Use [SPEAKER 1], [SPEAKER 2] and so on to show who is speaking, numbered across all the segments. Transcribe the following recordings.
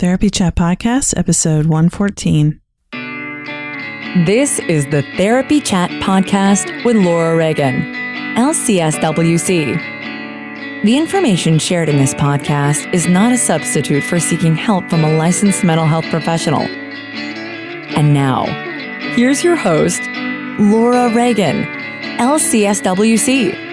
[SPEAKER 1] Therapy Chat Podcast, episode 114.
[SPEAKER 2] This is the Therapy Chat Podcast with Laura Reagan, LCSW-C. The information shared in this podcast is not a substitute for seeking help from a licensed mental health professional. And now, here's your host, Laura Reagan, LCSW-C.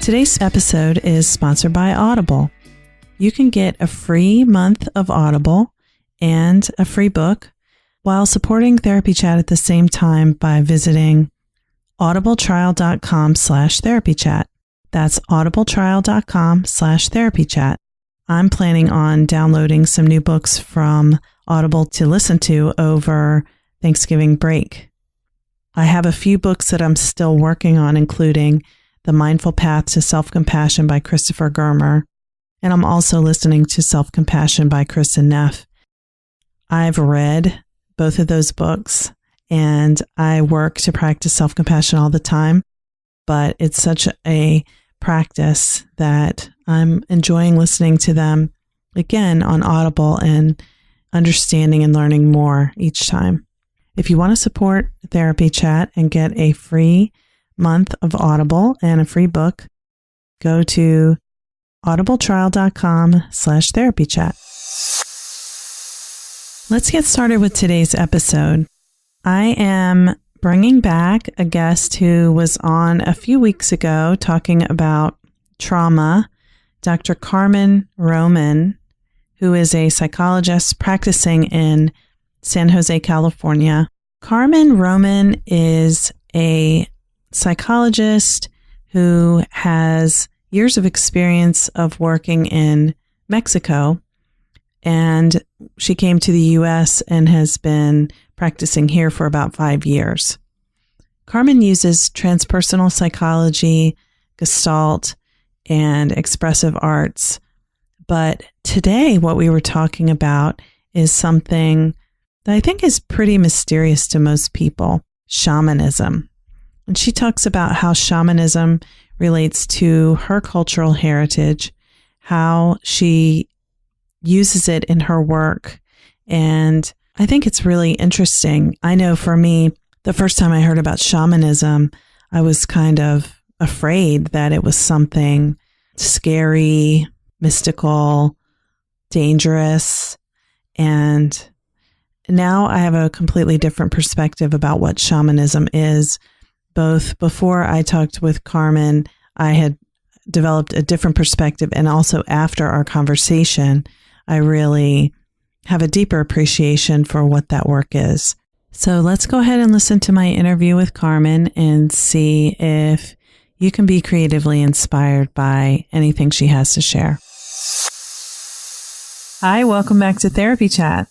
[SPEAKER 1] Today's episode is sponsored by Audible. You can get a free month of Audible and a free book while supporting Therapy Chat at the same time by visiting audibletrial.com/therapychat. That's audibletrial.com/therapychat. I'm planning on downloading some new books from Audible to listen to over Thanksgiving break. I have a few books that I'm still working on, including The Mindful Path to Self-Compassion by Christopher Germer, and I'm also listening to Self-Compassion by Kristen Neff. I've read both of those books, and I work to practice self-compassion all the time, but it's such a practice that I'm enjoying listening to them again on Audible and understanding and learning more each time. If you want to support Therapy Chat and get a free month of Audible and a free book, go to audibletrial.com/therapychat. Let's get started with today's episode. I am bringing back a guest who was on a few weeks ago talking about trauma, Dr. Carmen Roman, who is a psychologist practicing in San Jose, California. Carmen Roman is a psychologist who has years of experience of working in Mexico, and she came to the U.S. and has been practicing here for about 5 years. Carmen uses transpersonal psychology, Gestalt, and expressive arts, but today what we were talking about is something that I think is pretty mysterious to most people: shamanism. And she talks about how shamanism relates to her cultural heritage, how she uses it in her work. And I think it's really interesting. I know for me, the first time I heard about shamanism, I was kind of afraid that it was something scary, mystical, dangerous. And now I have a completely different perspective about what shamanism is. Both before I talked with Carmen, I had developed a different perspective, and also after our conversation, I really have a deeper appreciation for what that work is. So let's go ahead and listen to my interview with Carmen and see if you can be creatively inspired by anything she has to share. Hi, welcome back to Therapy Chat.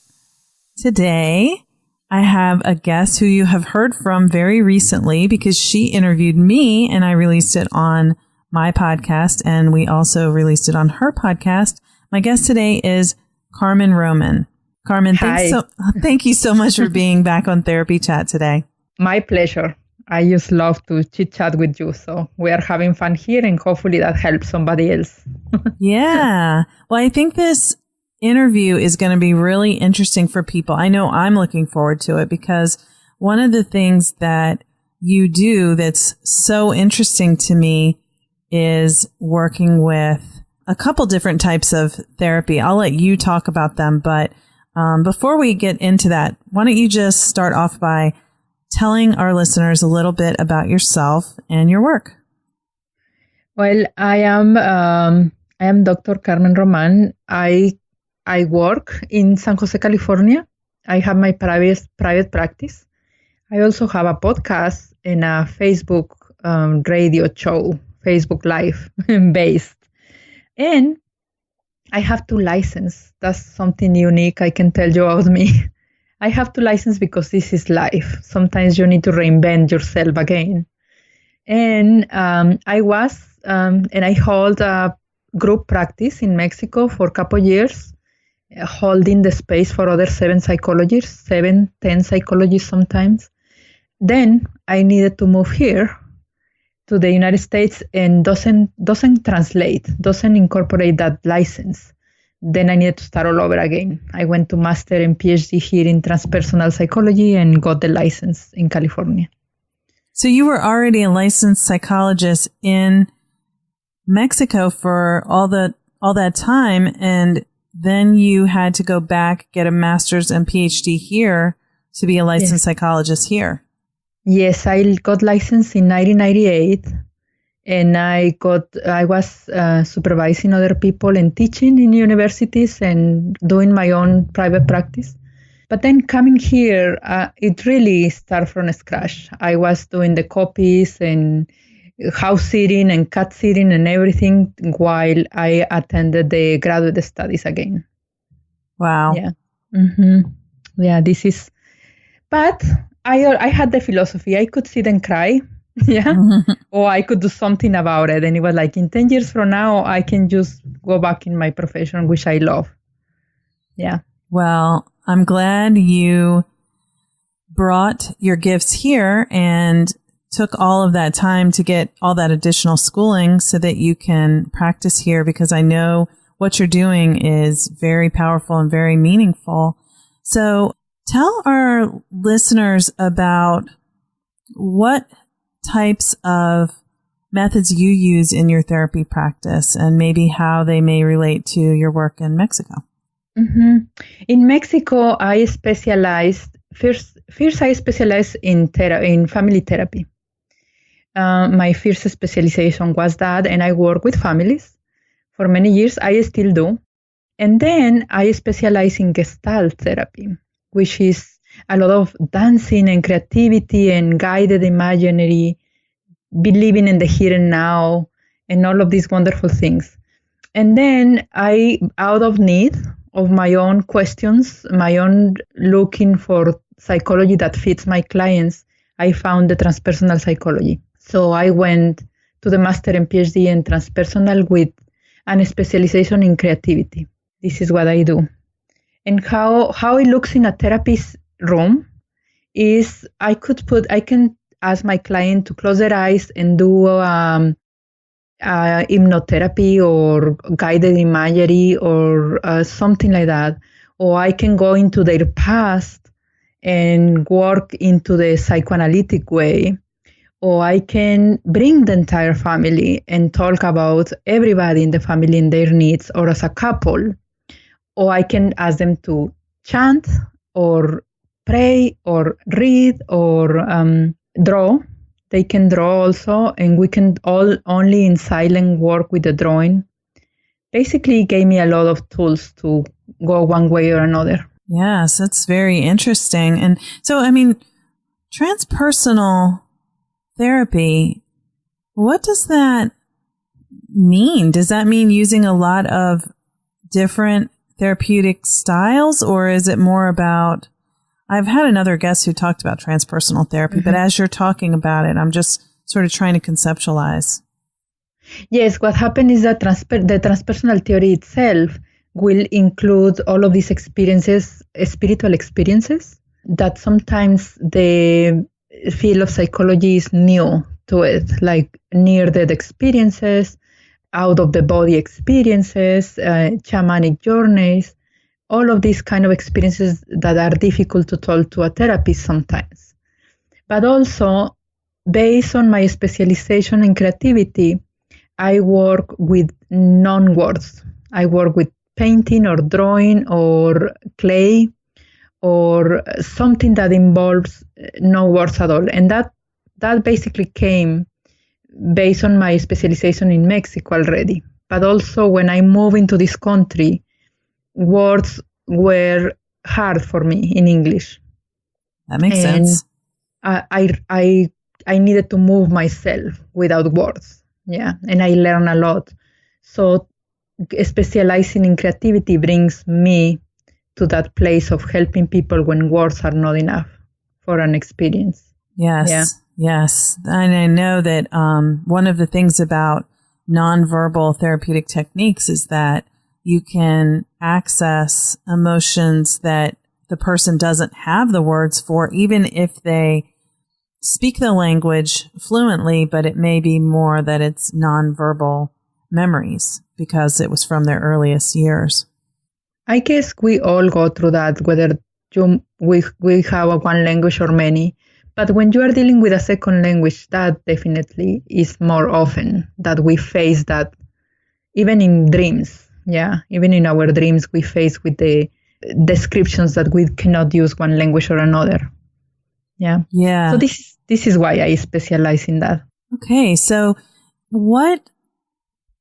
[SPEAKER 1] Today, I have a guest who you have heard from very recently because she interviewed me and I released it on my podcast, and we also released it on her podcast. My guest today is Carmen Roman. Carmen, thank you so much for being back on Therapy Chat today.
[SPEAKER 3] My pleasure. I just love to chit chat with you. So we are having fun here, and hopefully that helps somebody else.
[SPEAKER 1] Yeah. Well, I think this interview is going to be really interesting for people. I know I'm looking forward to it because one of the things that you do that's so interesting to me is working with a couple different types of therapy. I'll let you talk about them, but before we get into that, why don't you just start off by telling our listeners a little bit about yourself and your work?
[SPEAKER 3] Well, I am Dr. Carmen Roman. I work in San Jose, California. I have my private practice. I also have a podcast and a Facebook radio show, Facebook Live based. And I have 2 licenses. That's something unique I can tell you about me. I have 2 licenses because this is life. Sometimes you need to reinvent yourself again. And I hold a group practice in Mexico for a couple of years, holding the space for other 7 psychologists, 7, 10 psychologists sometimes. then I needed to move here to the United States and doesn't incorporate that license. Then I needed to start all over again. I went to master and PhD here in transpersonal psychology and got the license in California.
[SPEAKER 1] So you were already a licensed psychologist in Mexico for all that time, and then you had to go back, get a master's and PhD here to be a licensed psychologist here.
[SPEAKER 3] Yes, I got licensed in 1998, and I was supervising other people and teaching in universities and doing my own private practice. But then coming here, it really started from scratch. I was doing the copies and house sitting and cat sitting and everything while I attended the graduate studies again.
[SPEAKER 1] Wow.
[SPEAKER 3] Yeah. Mm-hmm. Yeah, but I had the philosophy, I could sit and cry, or I could do something about it. And it was like, in 10 years from now, I can just go back in my profession, which I love. Yeah.
[SPEAKER 1] Well, I'm glad you brought your gifts here and took all of that time to get all that additional schooling so that you can practice here, because I know what you're doing is very powerful and very meaningful. So tell our listeners about what types of methods you use in your therapy practice and maybe how they may relate to your work in Mexico.
[SPEAKER 3] Mm-hmm. In Mexico, I specialized in family therapy. My first specialization was that, and I work with families for many years. I still do. And then I specialize in Gestalt therapy, which is a lot of dancing and creativity and guided imaginary, believing in the here and now, and all of these wonderful things. And then out of need of my own questions, my own looking for psychology that fits my clients, I found the transpersonal psychology. So I went to the master and PhD in transpersonal with a specialization in creativity. This is what I do. And how it looks in a therapist's room is I can ask my client to close their eyes and do hypnotherapy or guided imagery or something like that. Or I can go into their past and work into the psychoanalytic way. Or I can bring the entire family and talk about everybody in the family and their needs, or as a couple. Or I can ask them to chant or pray or read or draw. They can draw also, and we can all only in silent work with the drawing. Basically, it gave me a lot of tools to go one way or another.
[SPEAKER 1] Yes, that's very interesting. And so, transpersonal therapy, what does that mean? Does that mean using a lot of different therapeutic styles, or is it more about, I've had another guest who talked about transpersonal therapy, but as you're talking about it, I'm just sort of trying to conceptualize.
[SPEAKER 3] Yes, what happened is that the transpersonal theory itself will include all of these experiences, spiritual experiences, that sometimes the field of psychology is new to it, like near-death experiences, out-of-the-body experiences, shamanic journeys, all of these kind of experiences that are difficult to tell to a therapist sometimes. But also, based on my specialization in creativity, I work with non-words. I work with painting or drawing or clay or something that involves no words at all. And that basically came based on my specialization in Mexico already. But also when I moved into this country, words were hard for me in English.
[SPEAKER 1] That makes sense.
[SPEAKER 3] I needed to move myself without words. Yeah. And I learned a lot. So specializing in creativity brings me to that place of helping people when words are not enough for an experience.
[SPEAKER 1] Yes.
[SPEAKER 3] Yeah.
[SPEAKER 1] Yes. And I know that one of the things about nonverbal therapeutic techniques is that you can access emotions that the person doesn't have the words for, even if they speak the language fluently, but it may be more that it's nonverbal memories because it was from their earliest years.
[SPEAKER 3] I guess we all go through that, whether we have one language or many. But when you are dealing with a second language, that definitely is more often that we face that, even in dreams. Yeah, even in our dreams, we face with the descriptions that we cannot use one language or another. Yeah.
[SPEAKER 1] Yeah.
[SPEAKER 3] So this is why I specialize in that.
[SPEAKER 1] Okay. So what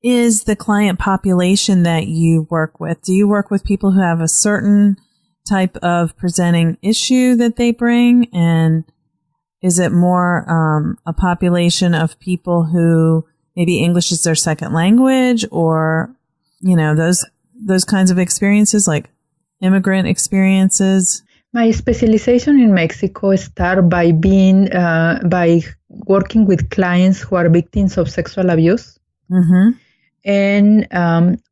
[SPEAKER 1] is the client population that you work with? Do you work with people who have a certain type of presenting issue that they bring? And is it more a population of people who maybe English is their second language, or, you know, those kinds of experiences, like immigrant experiences?
[SPEAKER 3] My specialization in Mexico started by by working with clients who are victims of sexual abuse. Mm-hmm. And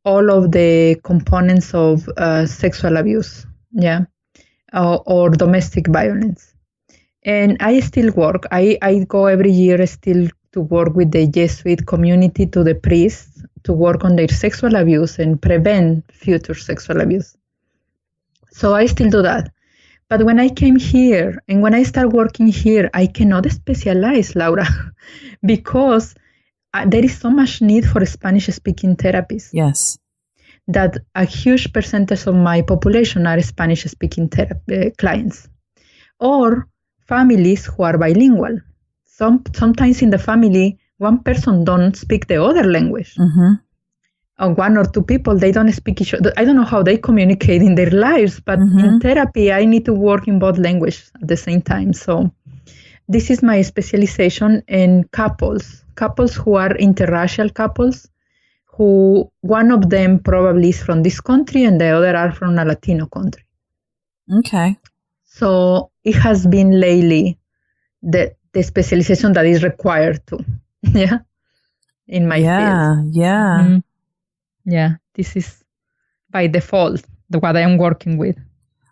[SPEAKER 3] all of the components of sexual abuse, or domestic violence. And I still work. I go every year still to work with the Jesuit community, to the priests, to work on their sexual abuse and prevent future sexual abuse. So I still do that. But when I came here and when I start working here, I cannot specialize, Laura, because there is so much need for Spanish-speaking therapists.
[SPEAKER 1] Yes.
[SPEAKER 3] That a huge percentage of my population are Spanish-speaking clients. Or families who are bilingual. Sometimes in the family, one person don't speak the other language. Mm-hmm. Or one or two people, they don't speak each other. I don't know how they communicate in their lives, but in therapy, I need to work in both languages at the same time. So this is my specialization in couples who are interracial couples, who one of them probably is from this country and the other are from a Latino country. Okay. So it has been lately the specialization that is required to, in my field.
[SPEAKER 1] Yeah.
[SPEAKER 3] Mm-hmm. Yeah, this is by default what I am working with.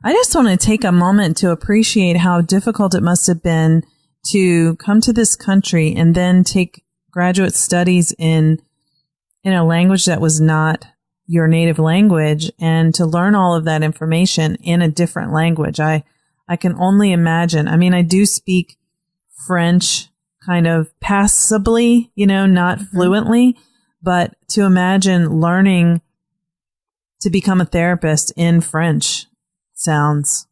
[SPEAKER 1] I just want to take a moment to appreciate how difficult it must have been to come to this country and then take graduate studies in a language that was not your native language, and to learn all of that information in a different language. I can only imagine. I mean, I do speak French kind of passably, not fluently, but to imagine learning to become a therapist in French sounds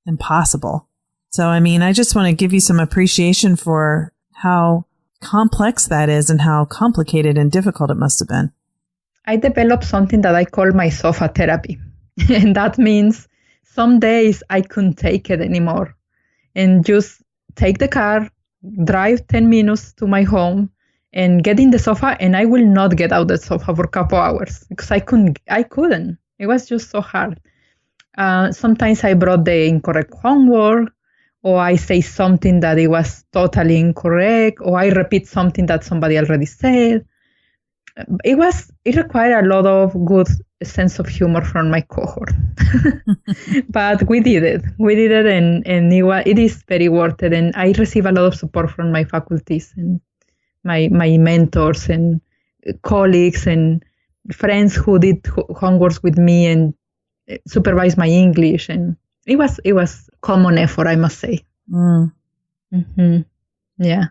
[SPEAKER 1] impossible. So, I mean, I just want to give you some appreciation for how complex that is and how complicated and difficult it must have been.
[SPEAKER 3] I developed something that I call my sofa therapy. And that means some days I couldn't take it anymore and just take the car, drive 10 minutes to my home and get in the sofa, and I will not get out of the sofa for a couple hours because I couldn't. It was just so hard. Sometimes I brought the incorrect homework, or I say something that it was totally incorrect, or I repeat something that somebody already said. It required a lot of good sense of humor from my cohort. But we did it, and it is very worth it. And I receive a lot of support from my faculties and my mentors and colleagues and friends who did homeworks with me and supervised my English. And it was common effort, I must say. Yeah.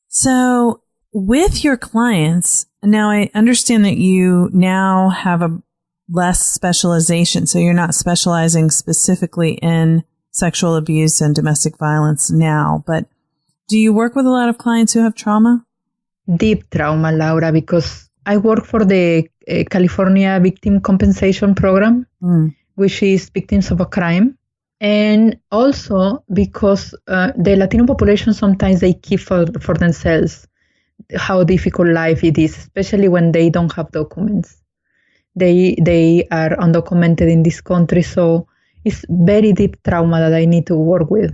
[SPEAKER 1] So with your clients, now I understand that you now have a less specialization. So you're not specializing specifically in sexual abuse and domestic violence now, but do you work with a lot of clients who have trauma?
[SPEAKER 3] Deep trauma, Laura, because I work for the California Victim Compensation Program, which is victims of a crime. And also because the Latino population, sometimes they keep for themselves how difficult life it is, especially when they don't have documents. They are undocumented in this country. So it's very deep trauma that I need to work with.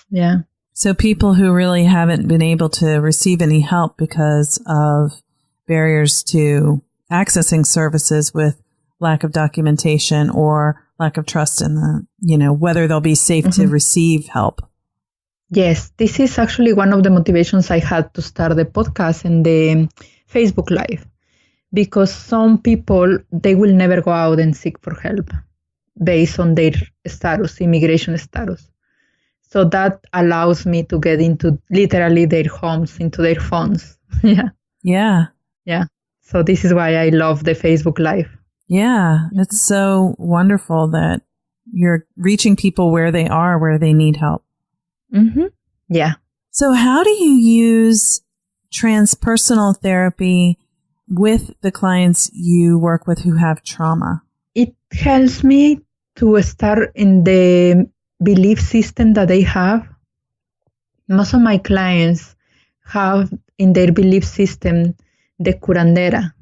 [SPEAKER 3] Yeah.
[SPEAKER 1] So people who really haven't been able to receive any help because of barriers to accessing services with lack of documentation or lack of trust in whether they'll be safe to receive help.
[SPEAKER 3] Yes, this is actually one of the motivations I had to start the podcast and the Facebook Live, because some people, they will never go out and seek for help based on their status, immigration status. So that allows me to get into literally their homes, into their phones. Yeah.
[SPEAKER 1] Yeah.
[SPEAKER 3] Yeah. So this is why I love the Facebook Live.
[SPEAKER 1] Yeah. It's so wonderful that you're reaching people where they are, where they need help.
[SPEAKER 3] Mm-hmm. Yeah.
[SPEAKER 1] So how do you use transpersonal therapy with the clients you work with who have trauma?
[SPEAKER 3] It helps me to start in the belief system that they have. Most of my clients have in their belief system the curandera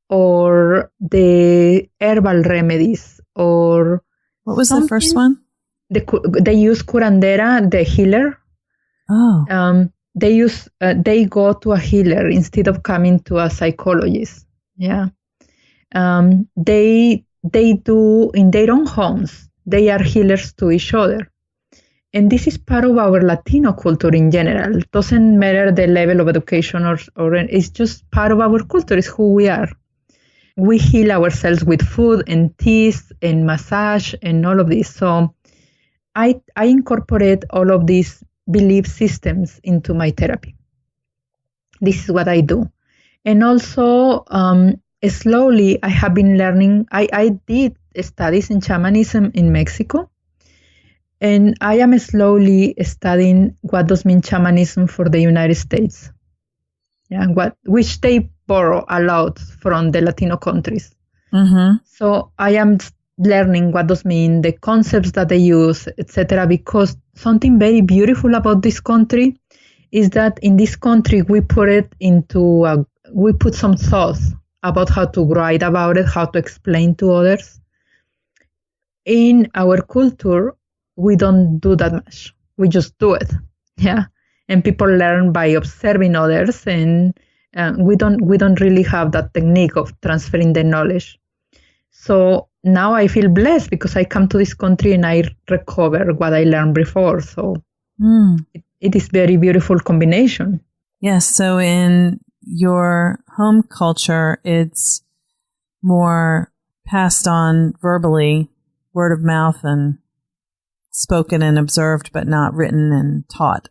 [SPEAKER 3] or the herbal remedies or
[SPEAKER 1] what was the first one?
[SPEAKER 3] They use curandera, the healer.
[SPEAKER 1] Oh.
[SPEAKER 3] They go to a healer instead of coming to a psychologist. Yeah. They do in their own homes. They are healers to each other. And this is part of our Latino culture in general. It doesn't matter the level of education or it's just part of our culture. It's who we are. We heal ourselves with food and teas and massage and all of this. So I incorporate all of these belief systems into my therapy. This is what I do. And also, slowly, I have been learning. I did studies in shamanism in Mexico. And I am slowly studying what does mean shamanism for the United States. Yeah, which they borrow a lot from the Latino countries.
[SPEAKER 1] Mm-hmm.
[SPEAKER 3] So I am learning what does mean, the concepts that they use, etc. Because something very beautiful about this country is that in this country we put some thought about how to write about it, how to explain to others. In our culture, we don't do that much. We just do it. Yeah. And people learn by observing others, and we don't really have that technique of transferring the knowledge. So now I feel blessed because I come to this country and I recover what I learned before. So it is very beautiful combination.
[SPEAKER 1] Yes. So in your home culture, it's more passed on verbally, word of mouth, and spoken and observed, but not written and taught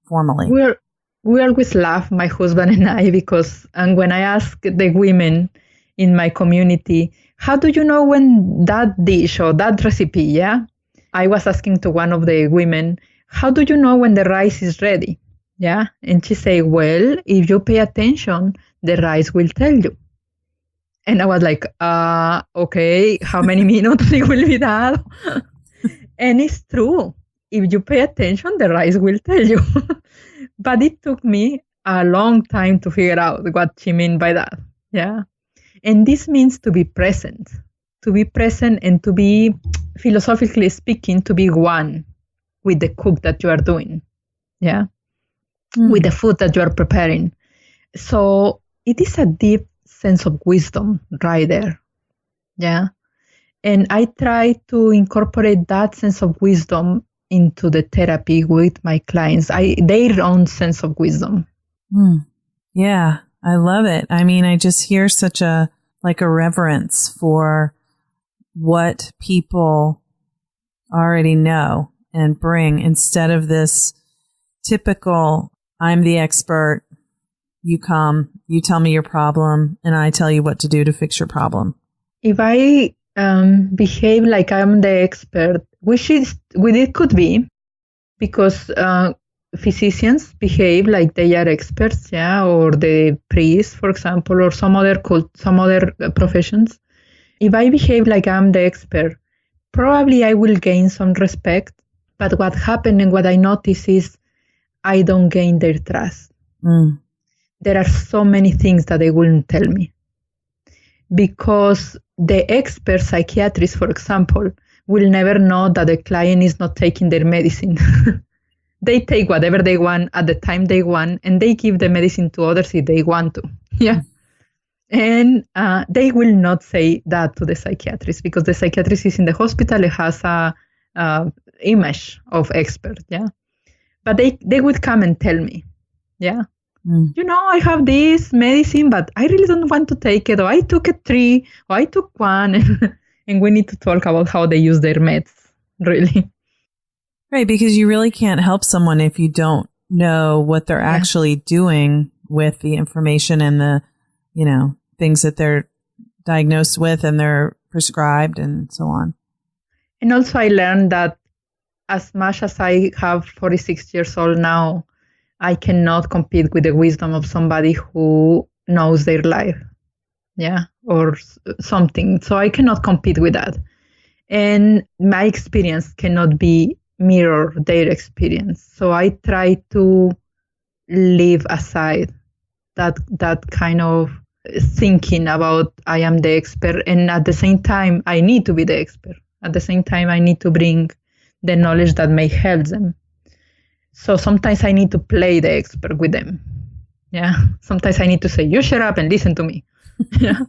[SPEAKER 1] formally.
[SPEAKER 3] We always laugh, my husband and I, because when I ask the women in my community, how do you know when that dish or that recipe, yeah? I was asking to one of the women, how do you know when the rice is ready? Yeah. And she said, well, if you pay attention, the rice will tell you. And I was like, okay, how many minutes will be that? And it's true. If you pay attention, the rice will tell you. But it took me a long time to figure out what she meant by that. Yeah. And this means to be present and to be, philosophically speaking, to be one with the cook that you are doing. Yeah. With the food that you are preparing. So it is a deep sense of wisdom right there. Yeah. And I try to incorporate that sense of wisdom into the therapy with my clients, their own sense of wisdom.
[SPEAKER 1] Yeah, I love it. I mean, I just hear such a reverence for what people already know and bring, instead of this typical, I'm the expert, you come, you tell me your problem, and I tell you what to do to fix your problem.
[SPEAKER 3] If I behave like I'm the expert, which it could be, because physicians behave like they are experts, yeah, or the priests, for example, or some other professions. If I behave like I'm the expert, probably I will gain some respect. But what happened and what I notice is I don't gain their trust. There are so many things that they wouldn't tell me. Because the expert psychiatrist, for example, will never know that the client is not taking their medicine. They take whatever they want at the time they want, and they give the medicine to others if they want to. Yeah. And they will not say that to the psychiatrist, because the psychiatrist is in the hospital, it has a image of expert. Yeah. But they would come and tell me, yeah, I have this medicine, but I really don't want to take it. Or I took 3, or I took 1. And we need to talk about how they use their meds, really.
[SPEAKER 1] Right, because you really can't help someone if you don't know what they're actually doing with the information and the, things that they're diagnosed with and they're prescribed and so on.
[SPEAKER 3] And also I learned that as much as I have 46 years old now, I cannot compete with the wisdom of somebody who knows their life, or something. So I cannot compete with that. And my experience cannot be mirror their experience. So I try to leave aside that kind of thinking about I am the expert, and at the same time I need to be the expert. At the same time I need to bring the knowledge that may help them. So sometimes I need to play the expert with them. Yeah. Sometimes I need to say, you shut up and listen to me. Yeah.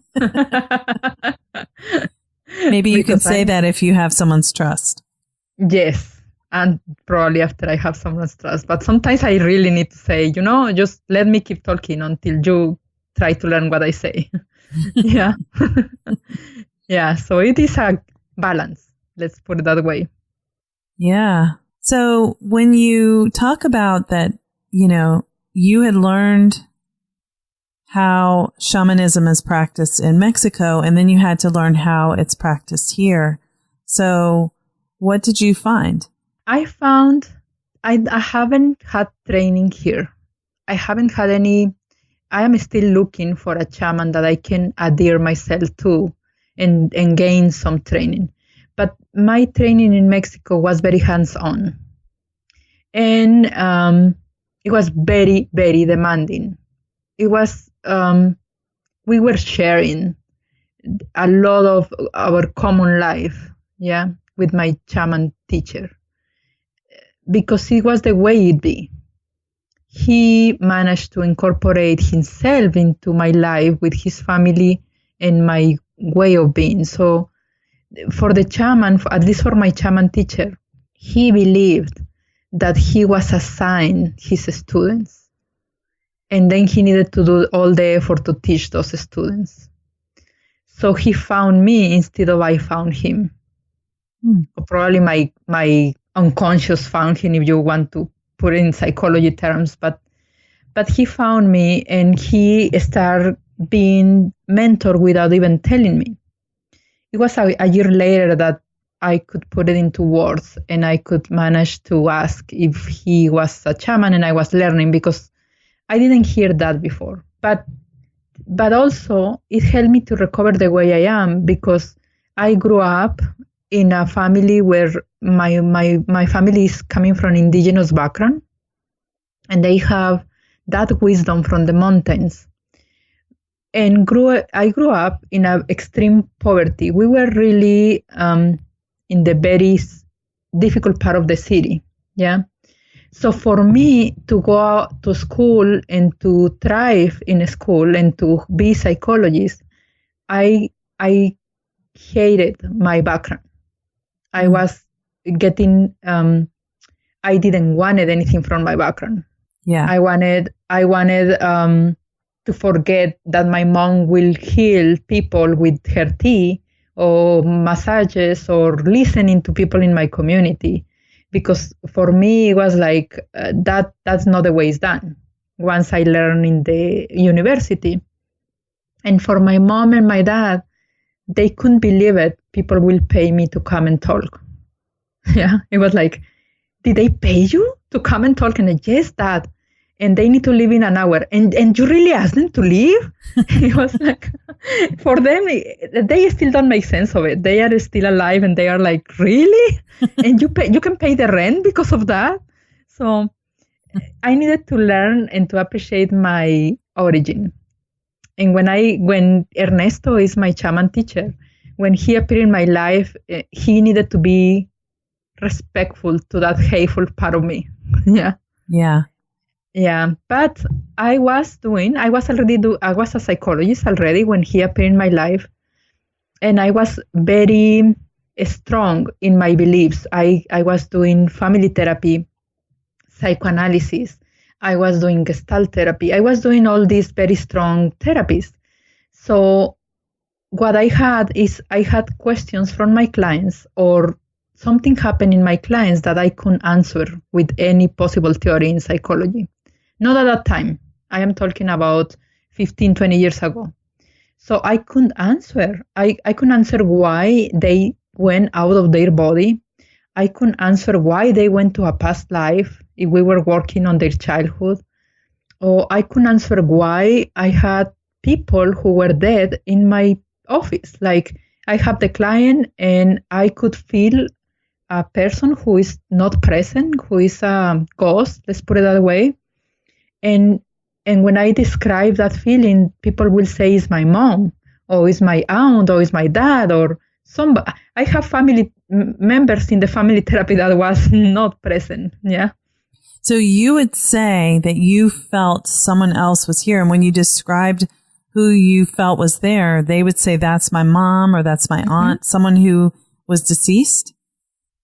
[SPEAKER 1] Maybe you can say that if you have someone's trust.
[SPEAKER 3] Yes. And probably after I have someone's trust. But sometimes I really need to say, just let me keep talking until you try to learn what I say. Yeah. Yeah. So it is a balance. Let's put it that way.
[SPEAKER 1] Yeah. So when you talk about that, you had learned how shamanism is practiced in Mexico, and then you had to learn how it's practiced here. So what did you find?
[SPEAKER 3] I found I haven't had training here. I haven't had any. I am still looking for a shaman that I can adhere myself to and gain some training. But my training in Mexico was very hands-on. And it was very, very demanding. It was, we were sharing a lot of our common life, with my shaman teacher. Because it was the way it be. He managed to incorporate himself into my life with his family and my way of being. So for the shaman, at least for my shaman teacher, he believed that he was assigned his students. And then he needed to do all the effort to teach those students. So he found me instead of I found him. Or probably my unconscious found him, if you want to put it in psychology terms. But he found me, and he started being mentored without even telling me. It was a year later that I could put it into words, and I could manage to ask if he was a shaman, and I was learning because I didn't hear that before. But also it helped me to recover the way I am, because I grew up in a family where my family is coming from indigenous background, and they have that wisdom from the mountains. And I grew up in an extreme poverty. We were really in the very difficult part of the city. Yeah. So for me to go out to school and to thrive in school and to be a psychologist, I hated my background. I was getting, I didn't want anything from my background.
[SPEAKER 1] Yeah.
[SPEAKER 3] I wanted to forget that my mom will heal people with her tea or massages or listening to people in my community. Because for me, it was like, that's not the way it's done. Once I learned in the university. And for my mom and my dad, they couldn't believe it. People will pay me to come and talk. Yeah, it was like, did they pay you to come and talk? And I, yes, Dad. And they need to leave in an hour. And you really asked them to leave? It was like, for them, they still don't make sense of it. They are still alive and they are like, really? And you can pay the rent because of that? So I needed to learn and to appreciate my origin. And when Ernesto is my shaman teacher, when he appeared in my life, he needed to be respectful to that hateful part of me. Yeah.
[SPEAKER 1] Yeah.
[SPEAKER 3] Yeah. But I was a psychologist already when he appeared in my life. And I was very strong in my beliefs. I was doing family therapy psychoanalysis. I was doing Gestalt therapy. I was doing all these very strong therapies. So what I had is I had questions from my clients, or something happened in my clients that I couldn't answer with any possible theory in psychology. Not at that time. I am talking about 15, 20 years ago. So I couldn't answer. I couldn't answer why they went out of their body. I couldn't answer why they went to a past life if we were working on their childhood. Or I couldn't answer why I had people who were dead in my office. Like, I have the client and I could feel a person who is not present, who is a ghost, let's put it that way. And when I describe that feeling, people will say it's my mom, or it's my aunt, or it's my dad, or somebody. I have family members in the family therapy that was not present. Yeah.
[SPEAKER 1] So you would say that you felt someone else was here. And when you described who you felt was there, they would say, that's my mom, or that's my aunt, someone who was deceased?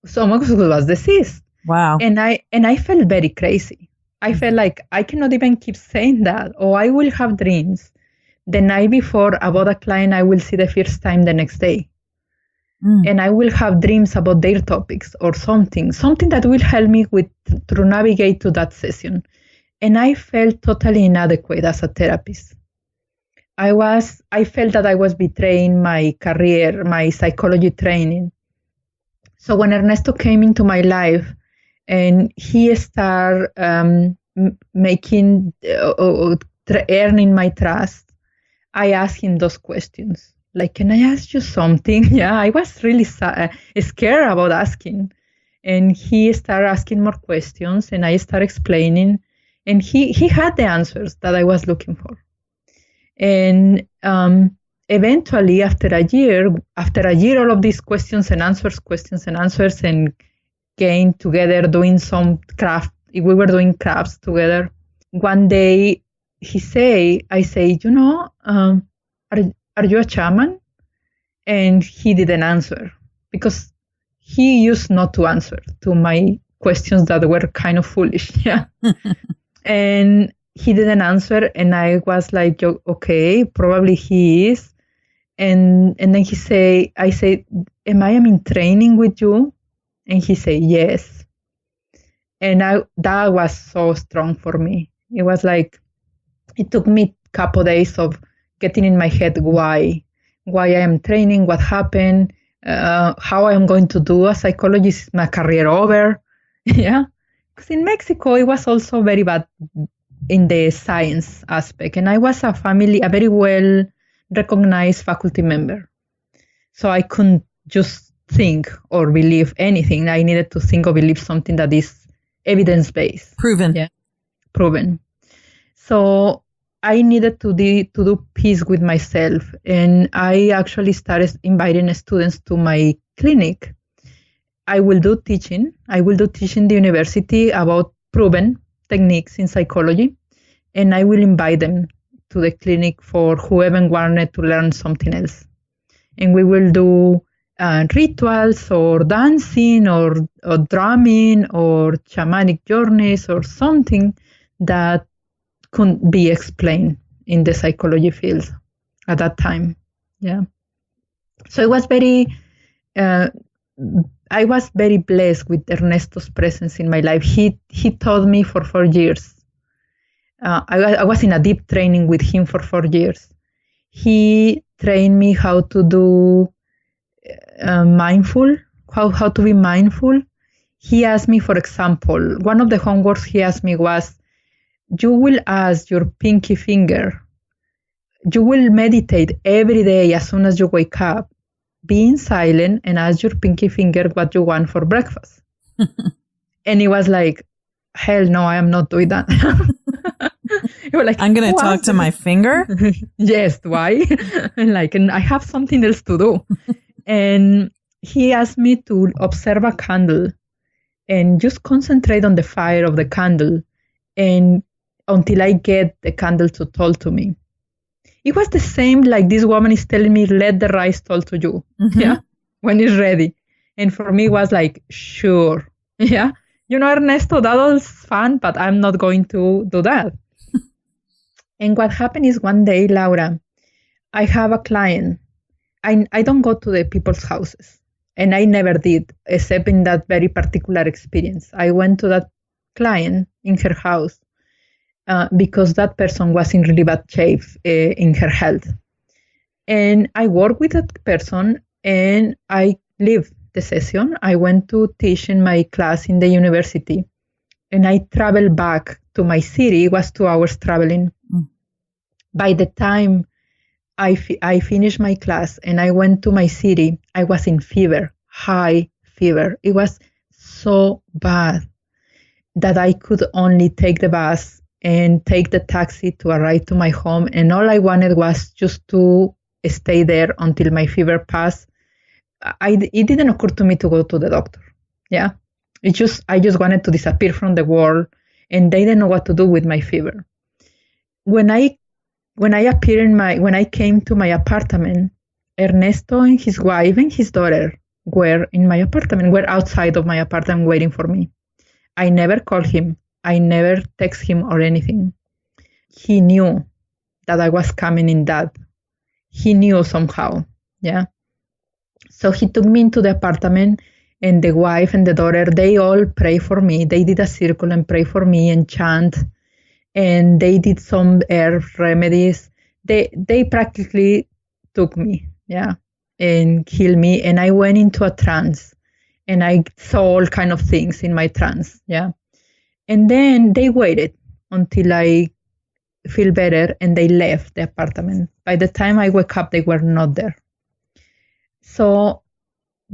[SPEAKER 3] Someone who was deceased.
[SPEAKER 1] Wow.
[SPEAKER 3] And I felt very crazy. I felt like I cannot even keep saying that. Or I will have dreams the night before about a client I will see the first time the next day. And I will have dreams about their topics or something that will help me to navigate to that session. And I felt totally inadequate as a therapist. I felt that I was betraying my career, my psychology training. So when Ernesto came into my life and he started earning my trust, I asked him those questions. Like, can I ask you something? Yeah, I was really scared about asking. And he started asking more questions, and I started explaining. And he had the answers that I was looking for. And eventually, after a year, all of these questions and answers, and getting together, doing some craft. We were doing crafts together. One day, I say, are you a shaman? And he didn't answer because he used not to answer to my questions that were kind of foolish. Yeah. And he didn't answer. And I was like, okay, probably he is. And then I say, am I in training with you? And he said, yes. And that was so strong for me. It was like, it took me a couple of days of getting in my head why I am training, what happened, how I am going to do a psychologist, is my career over? Yeah. Because in Mexico, it was also very bad in the science aspect. And I was a very well recognized faculty member. So I couldn't just think or believe anything. I needed to think or believe something that is evidence-based.
[SPEAKER 1] Proven.
[SPEAKER 3] Yeah. Proven. So I needed to do peace with myself. And I actually started inviting students to my clinic. I will do teaching in the university about proven techniques in psychology. And I will invite them to the clinic for whoever wanted to learn something else. And we will do rituals or dancing or drumming or shamanic journeys or something that couldn't be explained in the psychology field at that time. Yeah. So it was I was very blessed with Ernesto's presence in my life. He taught me for 4 years. I was in a deep training with him for 4 years. He trained me how to do how to be mindful. He asked me, for example, one of the homeworks he asked me was, you will ask your pinky finger, you will meditate every day as soon as you wake up, being silent, and ask your pinky finger what you want for breakfast. And he was like, hell no, I am not doing that. Like,
[SPEAKER 1] I'm going to talk to my finger?
[SPEAKER 3] Yes, why? And I have something else to do. And he asked me to observe a candle and just concentrate on the fire of the candle and until I get the candle to talk to me. It was the same like this woman is telling me, let the rice talk to you. Mm-hmm. Yeah, when it's ready. And for me, it was like, sure. Yeah, Ernesto, that was fun, but I'm not going to do that. And what happened is one day, Laura, I have a client. I don't go to the people's houses. And I never did, except in that very particular experience. I went to that client in her house because that person was in really bad shape in her health. And I worked with that person and I lived the session. I went to teach in my class in the university and I traveled back to my city. It was 2 hours traveling. By the time I finished my class and I went to my city, I was in fever, high fever. It was so bad that I could only take the bus and take the taxi to arrive to my home. And all I wanted was just to stay there until my fever passed. It didn't occur to me to go to the doctor. Yeah. I just wanted to disappear from the world and they didn't know what to do with my fever. When I came to my apartment, Ernesto and his wife and his daughter were in my apartment, were outside of my apartment waiting for me. I never called him. I never text him or anything. He knew that I was coming in that. He knew somehow. Yeah. So he took me into the apartment and the wife and the daughter, they all pray for me. They did a circle and pray for me and chant. And they did some herb remedies. They practically took me, yeah, and healed me. And I went into a trance, and I saw all kind of things in my trance, yeah. And then they waited until I feel better, and they left the apartment. By the time I woke up, they were not there. So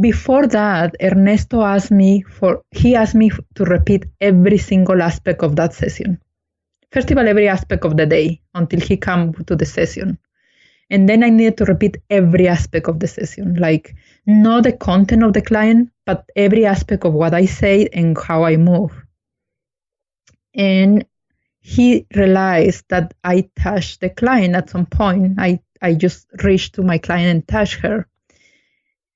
[SPEAKER 3] before that, Ernesto asked me to repeat every single aspect of that session. First of all, every aspect of the day until he came to the session. And then I needed to repeat every aspect of the session, like not the content of the client, but every aspect of what I say and how I move. And he realized that I touched the client at some point. I just reached to my client and touched her.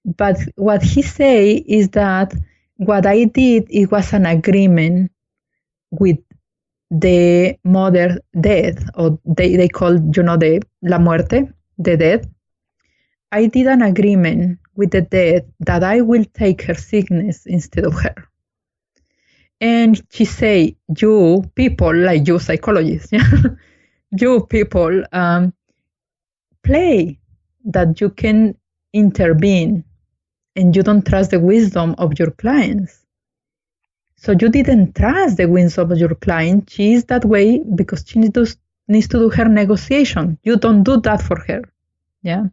[SPEAKER 3] But what he said is that what I did, it was an agreement with the mother death, or they call, the la muerte, the death. I did an agreement with the death that I will take her sickness instead of her. And she say, you people, like you psychologists, you people play that you can intervene and you don't trust the wisdom of your clients. So you didn't trust the wisdom of your client. She is that way because she needs to do her negotiation. You don't do that for her. Yeah.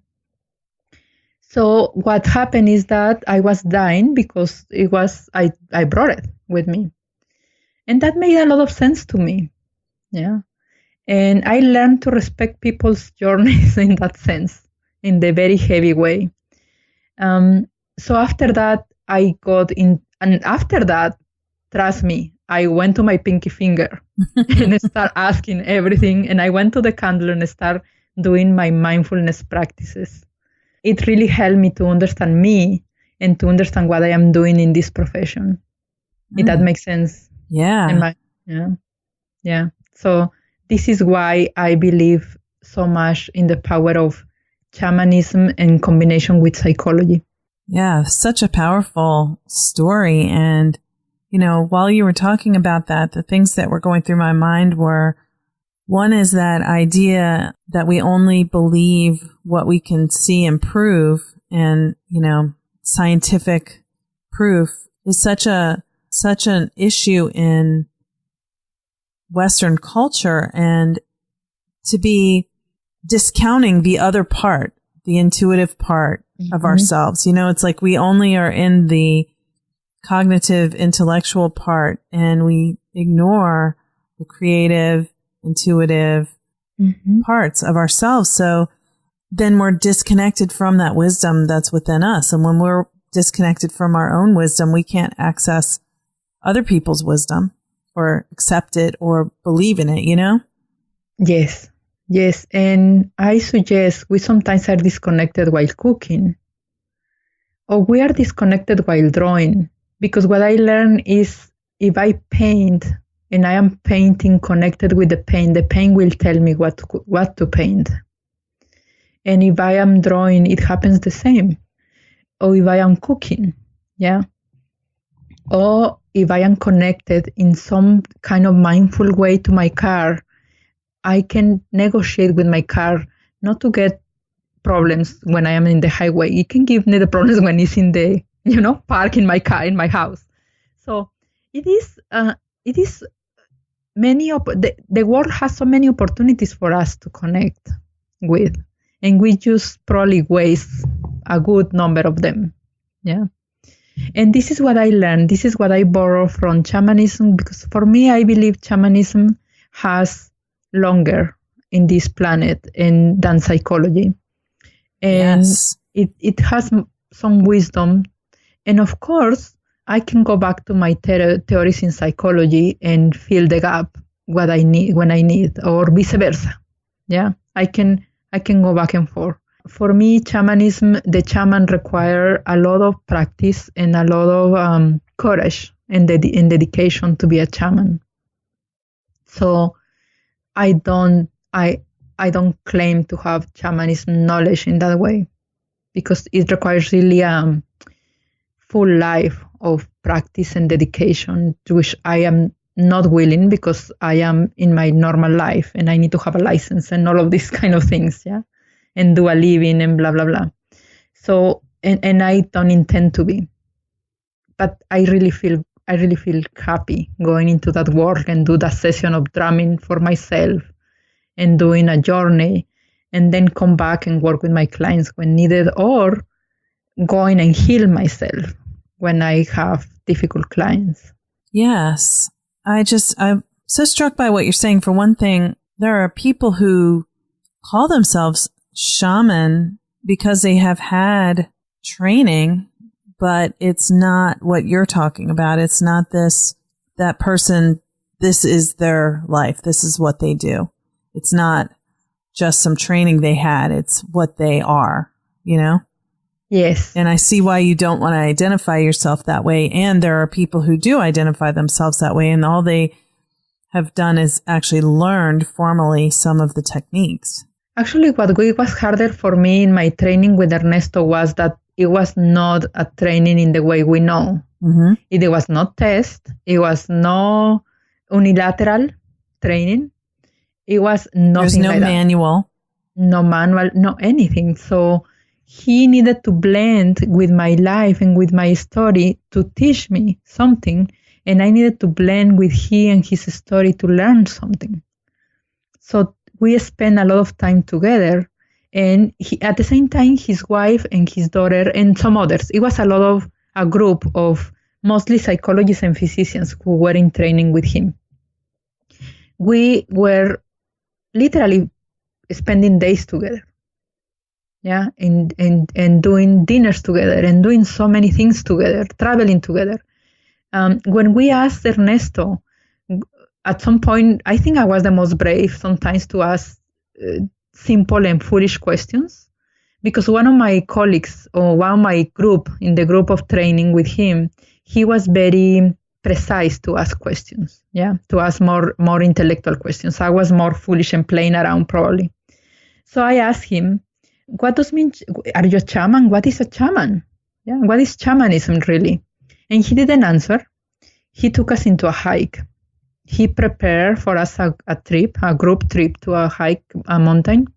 [SPEAKER 3] So what happened is that I was dying because I brought it with me. And that made a lot of sense to me. Yeah. And I learned to respect people's journeys in that sense, in the very heavy way. So after that, I got in, and after that, trust me, I went to my pinky finger and start asking everything. And I went to the candle and start doing my mindfulness practices. It really helped me to understand me and to understand what I am doing in this profession. If that makes sense.
[SPEAKER 1] Yeah.
[SPEAKER 3] Yeah. So this is why I believe so much in the power of shamanism in combination with psychology.
[SPEAKER 1] Yeah, such a powerful story. And, while you were talking about that, the things that were going through my mind were, one is that idea that we only believe what we can see and prove. And, scientific proof is such an issue in Western culture, and to be discounting the other part, the intuitive part of ourselves. It's like we only are in the cognitive, intellectual part, and we ignore the creative, intuitive parts of ourselves. So then we're disconnected from that wisdom that's within us. And when we're disconnected from our own wisdom, we can't access other people's wisdom or accept it or believe in it,
[SPEAKER 3] Yes. And I suggest we sometimes are disconnected while cooking, or we are disconnected while drawing, because what I learned is if I paint and I am painting connected with the paint will tell me what to paint. And if I am drawing, it happens the same. Or if I am cooking, yeah. Or if I am connected in some kind of mindful way to my car, I can negotiate with my car not to get problems when I am in the highway. It can give me the problems when it's in the, park in my car, in my house. So it is the world has so many opportunities for us to connect with, and we just probably waste a good number of them. Yeah. And this is what I learned. This is what I borrow from shamanism, because for me, I believe shamanism has longer in this planet than psychology. And
[SPEAKER 1] Yes.
[SPEAKER 3] it has some wisdom. And of course, I can go back to my theories in psychology and fill the gap what I need when I need, or vice versa. Yeah, I can go back and forth. For me, shamanism, the shaman require a lot of practice and a lot of courage and dedication to be a shaman. So I don't claim to have shamanism knowledge in that way, because it requires really a full life of practice and dedication, to which I am not willing, because I am in my normal life and I need to have a license and all of these kind of things, yeah, and do a living and blah, blah, blah. So, and I don't intend to be, but I really feel happy going into that work and do that session of drumming for myself and doing a journey, and then come back and work with my clients when needed, or going and heal myself when I have difficult clients.
[SPEAKER 1] Yes. I'm so struck by what you're saying. For one thing, there are people who call themselves shaman because they have had training, but it's not what you're talking about. It's not that person, this is their life. This is what they do. It's not just some training they had. It's what they are,
[SPEAKER 3] Yes.
[SPEAKER 1] And I see why you don't want to identify yourself that way. And there are people who do identify themselves that way, and all they have done is actually learned formally some of the techniques.
[SPEAKER 3] Actually, what was harder for me in my training with Ernesto was that it was not a training in the way we know.
[SPEAKER 1] Mm-hmm.
[SPEAKER 3] It was not test. It was no unilateral training. It was nothing.
[SPEAKER 1] There's no
[SPEAKER 3] like
[SPEAKER 1] manual.
[SPEAKER 3] No manual, no anything. So he needed to blend with my life and with my story to teach me something. And I needed to blend with he and his story to learn something. So we spent a lot of time together. And at the same time, his wife and his daughter and some others. It was a group of mostly psychologists and physicians who were in training with him. We were literally spending days together. Yeah, and doing dinners together and doing so many things together, traveling together. When we asked Ernesto, at some point, I think I was the most brave sometimes to ask simple and foolish questions, because one of my colleagues, or one of my group, in the group of training with him, he was very precise to ask questions, to ask more intellectual questions. I was more foolish and playing around probably. So I asked him, what does mean, are you a shaman? What is a shaman? Yeah, what is shamanism really? And he didn't answer. He took us into a hike. He prepared for us a group trip to a mountain.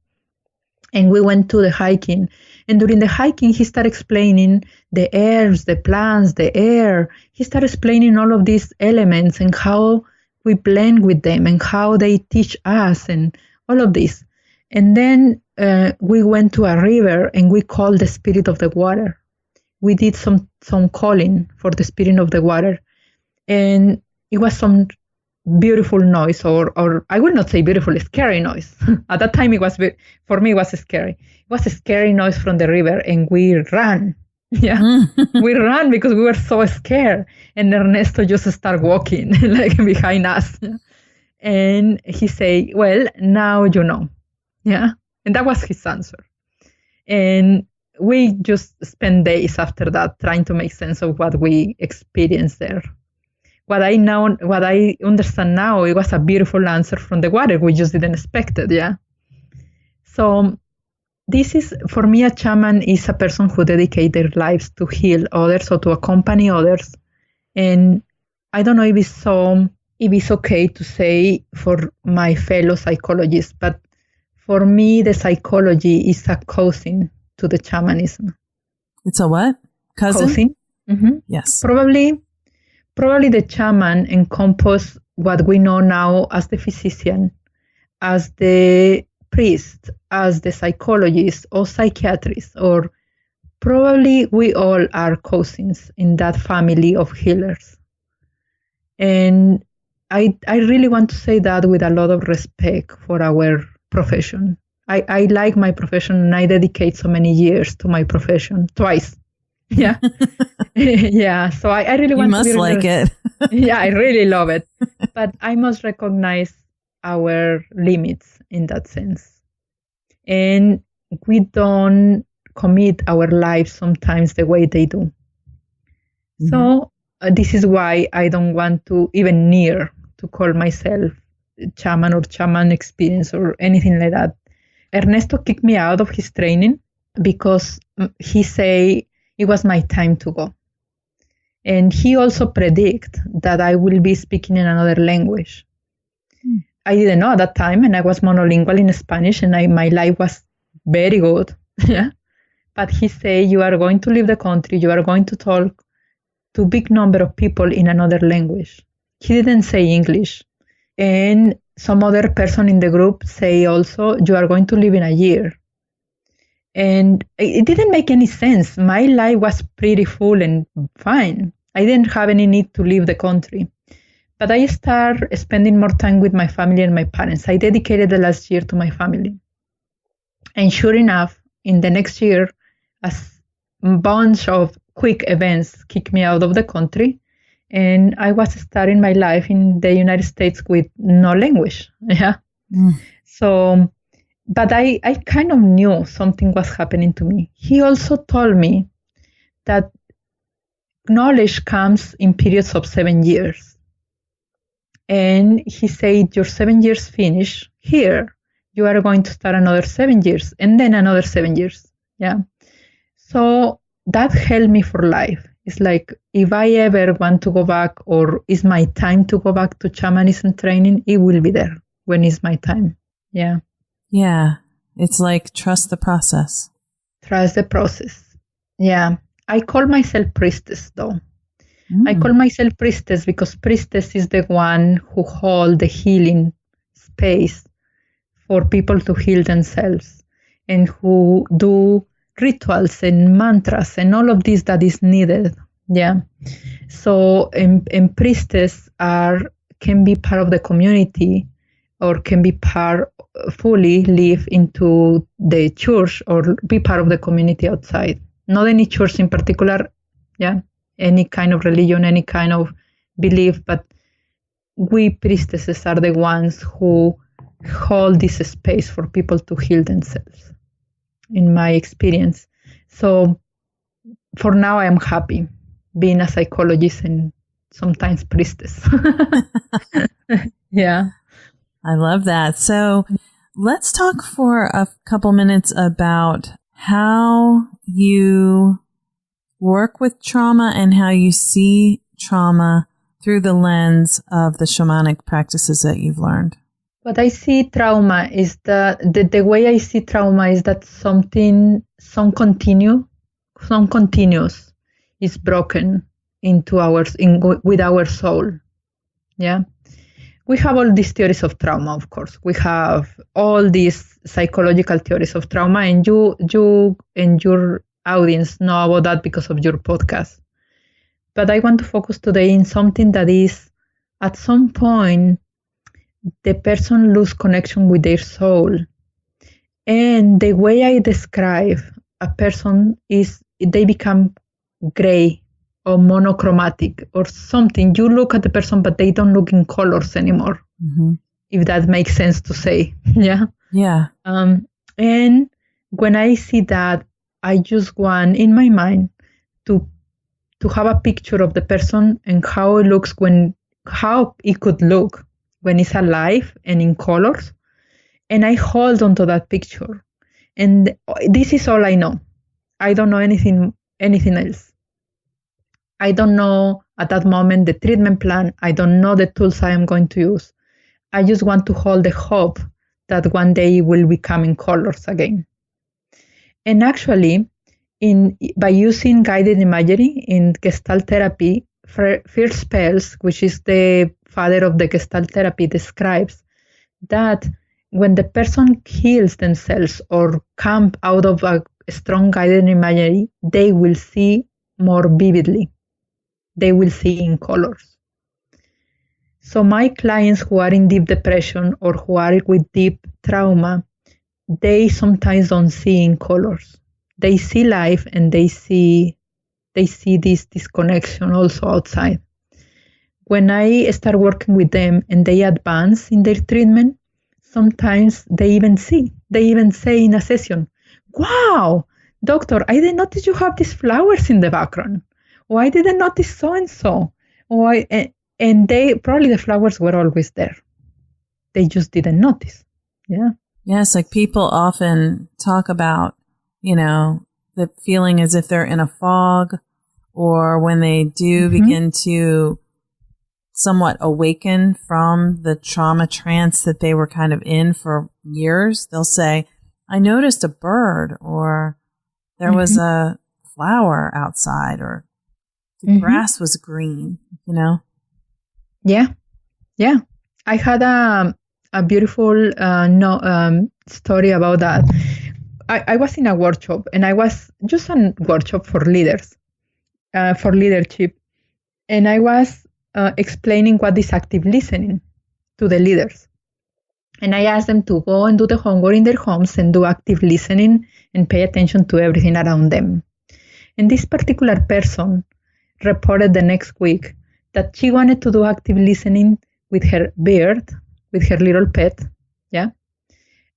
[SPEAKER 3] And we went to the hiking. And during the hiking, he started explaining the herbs, the plants, the air. He started explaining all of these elements and how we blend with them and how they teach us and all of this. And then we went to a river and we called the spirit of the water. We did some calling for the spirit of the water. And it was some beautiful noise, or I would not say beautiful, scary noise. At that time, for me, it was scary. It was a scary noise from the river, and we ran. Yeah, we ran because we were so scared. And Ernesto just started walking like behind us. And he said, well, now you know. Yeah, and that was his answer. And we just spent days after that trying to make sense of what we experienced there. what I understand now, it was a beautiful answer from the water. We just didn't expect it. Yeah. So this is, for me, a shaman is a person who dedicates their lives to heal others or to accompany others. And I don't know if it's okay to say for my fellow psychologists, but for me, the psychology is a cousin to the shamanism.
[SPEAKER 1] It's a what? Cousin?
[SPEAKER 3] Mm-hmm.
[SPEAKER 1] Yes.
[SPEAKER 3] Probably the shaman encompasses what we know now as the physician, as the priest, as the psychologist or psychiatrist, or probably we all are cousins in that family of healers. And I really want to say that with a lot of respect for our profession. I like my profession, and I dedicate so many years to my profession, twice. Yeah. Yeah. So I really want to.
[SPEAKER 1] You must like it.
[SPEAKER 3] Yeah, I really love it. But I must recognize our limits in that sense. And we don't commit our lives sometimes the way they do. Mm-hmm. So this is why I don't want to even near to call myself shaman or shaman experience or anything like that. Ernesto kicked me out of his training because he said it was my time to go. And he also predicted that I will be speaking in another language. I didn't know at that time, and I was monolingual in Spanish, and my life was very good. Yeah. But he said, you are going to leave the country, you are going to talk to a big number of people in another language. He didn't say English. And some other person in the group say also, you are going to live in a year. And it didn't make any sense. My life was pretty full and fine. I didn't have any need to leave the country. But I started spending more time with my family and my parents. I dedicated the last year to my family. And sure enough, in the next year, a bunch of quick events kicked me out of the country. And I was starting my life in the United States with no language. Yeah. So, but I kind of knew something was happening to me. He also told me that knowledge comes in periods of 7 years. And he said, your 7 years finish here. You are going to start another 7 years and then another 7 years. Yeah. So that helped me for life. It's like, if I ever want to go back or it's my time to go back to shamanism training, it will be there when it's my time. Yeah.
[SPEAKER 1] Yeah. It's like, trust the process.
[SPEAKER 3] Trust the process. Yeah. I call myself priestess though. I call myself priestess because priestess is the one who holds the healing space for people to heal themselves and who do rituals and mantras and all of this that is needed. Yeah. So, and priestess can be part of the community or can be fully live into the church or be part of the community outside. Not any church in particular. Yeah. Any kind of religion, any kind of belief, but we priestesses are the ones who hold this space for people to heal themselves, in my experience. So for now, I am happy being a psychologist and sometimes priestess. Yeah.
[SPEAKER 1] I love that. So let's talk for a couple minutes about how you work with trauma and how you see trauma through the lens of the shamanic practices that you've learned.
[SPEAKER 3] What I see trauma is that the way I see trauma is that some continuous is broken with our soul. Yeah. We have all these theories of trauma, of course. We have all these psychological theories of trauma, and you and your audience know about that because of your podcast. But I want to focus today in something that is, at some point, the person lose connection with their soul. And the way I describe a person is they become gray or monochromatic or something. You look at the person, but they don't look in colors anymore. Mm-hmm. If that makes sense to say. Yeah.
[SPEAKER 1] Yeah.
[SPEAKER 3] And when I see that, I just want in my mind to have a picture of the person and how it looks when how it could look when it's alive and in colors. And I hold onto that picture. And this is all I know. I don't know anything else. I don't know at that moment the treatment plan. I don't know the tools I am going to use. I just want to hold the hope that one day it will become in colors again. And actually, by using guided imagery in Gestalt therapy, Fritz Perls, which is the father of the Gestalt therapy, describes that when the person heals themselves or come out of a strong guided imagery, they will see more vividly. They will see in colors. So my clients who are in deep depression or who are with deep trauma, they sometimes don't see in colors. They see life and they see this disconnection also outside. When I start working with them and they advance in their treatment, sometimes they even say in a session, "Wow, doctor, I didn't notice you have these flowers in the background. Or I didn't notice so-and-so." And they probably the flowers were always there. They just didn't notice. Yeah.
[SPEAKER 1] Yes, like people often talk about, the feeling as if they're in a fog, or when they do begin to somewhat awaken from the trauma trance that they were kind of in for years, they'll say, "I noticed a bird," or "there was a flower outside," or "the grass was green,"
[SPEAKER 3] Yeah. I had a beautiful story about that. I was in a workshop, and I was just a workshop for leaders, for leadership. And I was explaining what is active listening to the leaders. And I asked them to go and do the homework in their homes and do active listening and pay attention to everything around them. And this particular person reported the next week that she wanted to do active listening with her bird, with her little pet, yeah?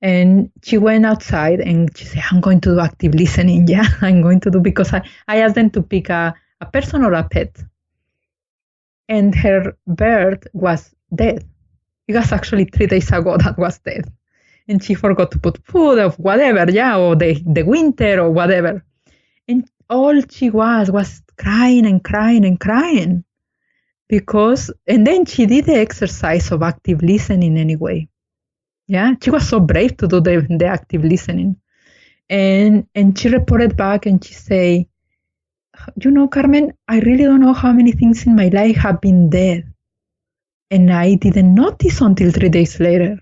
[SPEAKER 3] And she went outside and she said, "I'm going to do active listening, yeah? I'm going to do," because I asked them to pick a person or a pet. And her bird was dead. It was actually 3 days ago that was dead. And she forgot to put food or whatever, yeah, or the winter or whatever. And all she was crying and crying and crying. And then she did the exercise of active listening anyway. Yeah, she was so brave to do the active listening. And she reported back and she said, "Carmen, I really don't know how many things in my life have been dead. And I didn't notice until 3 days later."